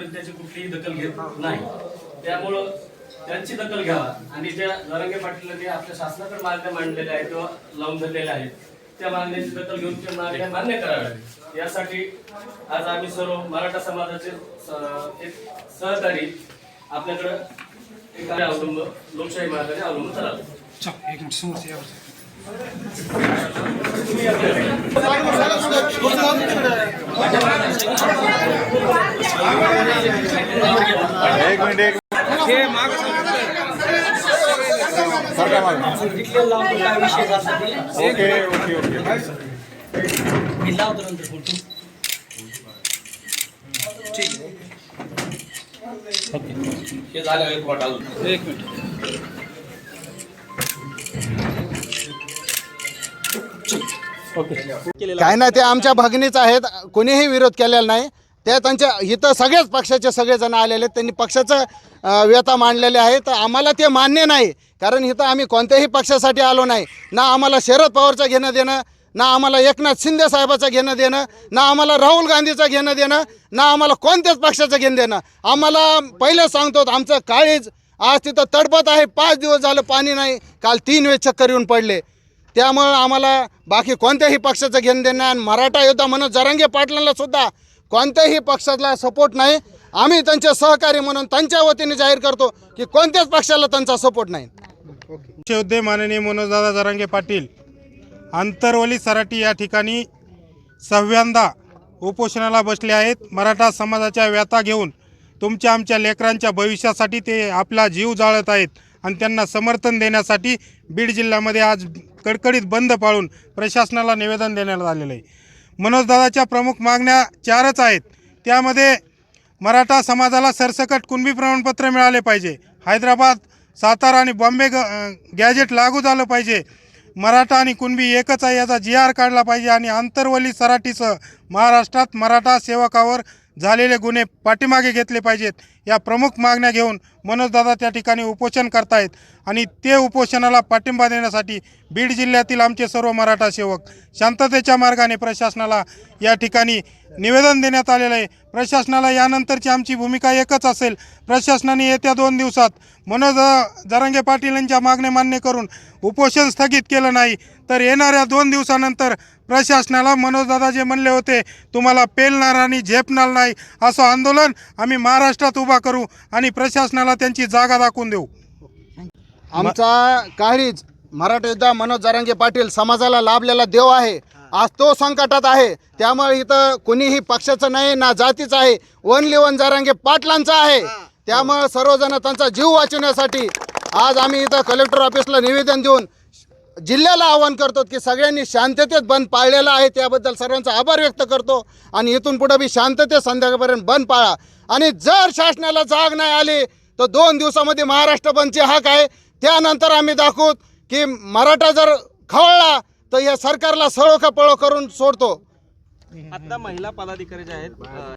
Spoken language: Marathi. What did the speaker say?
तरी त्याची कुठलीही दखल घेत नाही। त्यामुळं त्यांची दखल घ्यावा आणि ज्या जरांगे पाटलांनी आपल्या शासनाकडे मागण्या मांडलेल्या आहेत किंवा लावून धरलेल्या आहेत त्या मागण्यांची दखल घेऊन त्या मागण्या मान्य कराव्यात। यासाठी आज आम्ही सर्व मराठा समाजाचे एक सहकारी आपल्याकडे एक अवलंब लोकशाही मार्गाने अवलंबून करावं। एक मिनिट समोर काय नाही, ते आमच्या भगिनीच आहेत, कोणीही विरोध केलेला नाही। ते त्यांच्या इथं सगळेच पक्षाचे सगळेजण आलेले आहेत, त्यांनी पक्षाचं व्यथा मांडलेले आहे। तर आम्हाला ते मान्य नाही, कारण इथं आम्ही कोणत्याही पक्षासाठी आलो नाही। ना आम्हाला शरद पवारचं घेणं देणं, ना आम्हाला एकनाथ शिंदे साहेबाचं घेणं देणं, ना आम्हाला राहुल गांधीचं घेणं देणं, ना आम्हाला कोणत्याच पक्षाचं घेणं देणं। आम्हाला पहिले सांगतो, आमचं काळीज आज तिथं तडपत आहे। 5 दिवस झालं पाणी नाही, काल 3 वेळेस चक्कर येऊन पडले। त्यामुळं आम्हाला बाकी कोणत्याही पक्षाचं घेणं देणं आणि मराठा योद्धा म्हणून जरांगे पाटलांना सुद्धा कोणत्याही पक्षाला सपोर्ट नाही। आम्ही त्यांचे सहकारी म्हणून त्यांच्या वतीने जाहीर करतो की कोणत्याच पक्षाला त्यांचा सपोर्ट नाही। योद्धे माननीय मनोजदादा जरांगे पाटील आंतरवली सराटी या ठिकाणी 6व्यांदा उपोषणाला बसले आहेत। मराठा समाजाच्या व्यथा घेऊन तुमच्या आमच्या लेकरांच्या भविष्यासाठी ते आपला जीव जाळत आहेत आणि त्यांना समर्थन देण्यासाठी बीड जिल्ह्यामध्ये आज कडकडीत बंद पाळून प्रशासनाला निवेदन देण्यात आलेलं आहे। मनोजदादाच्या प्रमुख मागण्या 4च आहेत। त्यामध्ये मराठा समाजाला सरसकट कुणबी प्रमाणपत्र मिळाले पाहिजे, हैदराबाद, सातारा आणि बॉम्बे गॅजेट लागू झालं पाहिजे, मराठा आणि कुणबी एकच आहे याचा GR काढला पाहिजे आणि आंतरवली सराटीसह महाराष्ट्रात मराठा सेवकावर झालेले गुन्हे पाठीमागे घेतले पाहिजेत। या प्रमुख मागण्या घेऊन मनोजदादा त्या ठिकाणी उपोषण करतायत आणि ते उपोषणाला पाठिंबा देण्यासाठी बीड जिल्ह्यातील आमचे सर्व मराठा सेवक शांततेच्या मार्गाने प्रशासनाला या ठिकाणी निवेदन देण्यात आलेलं आहे। प्रशासनाला यानंतरची आमची भूमिका एकच असेल, प्रशासनाने येत्या 2 दिवसात मनोज जरांगे पाटील यांच्या मागण्या मान्य करून उपोषण स्थगित केलं नाही तर येणाऱ्या 2 दिवसानंतर प्रशासनाला मनोजदादा जे म्हणले होते तुम्हाला पेलणार आणि झेपणार नाही असं आंदोलन आम्ही महाराष्ट्रात उभा करू आणि प्रशासनाला त्यांची जागा दाखवून देऊ। आमचा काळीज मराठा योद्धा मनोज जरांगे पाटील समाजाला लाभलेला देव आहे, आज तो संकटात आहे। त्यामुळे इथं कोणीही पक्षाचं नाही ना जातीचं आहे, ओनली वन जरांगे पाटलांचं आहे। त्यामुळे सर्वजण त्यांचा जीव वाचवण्यासाठी आज आम्ही इथं कलेक्टर ऑफिसला निवेदन देऊन जिल्ह्याला आवाहन करतो की सगळ्यांनी शांततेत बंद पाळलेला आहे, त्याबद्दल सर्वांचा आभार व्यक्त करतो आणि इथून पुढे बी शांततेत संध्याकाळपर्यंत बंद पाळा आणि जर शासनाला जाग नाही आली तर 2 दिवसामध्ये महाराष्ट्र बंदचे हाक आहे। त्यानंतर आम्ही दाखवू की मराठा जर खवळला तर या सरकारला सळो का पळो करून सोडतो। आता महिला पदाधिकारी जे आहेत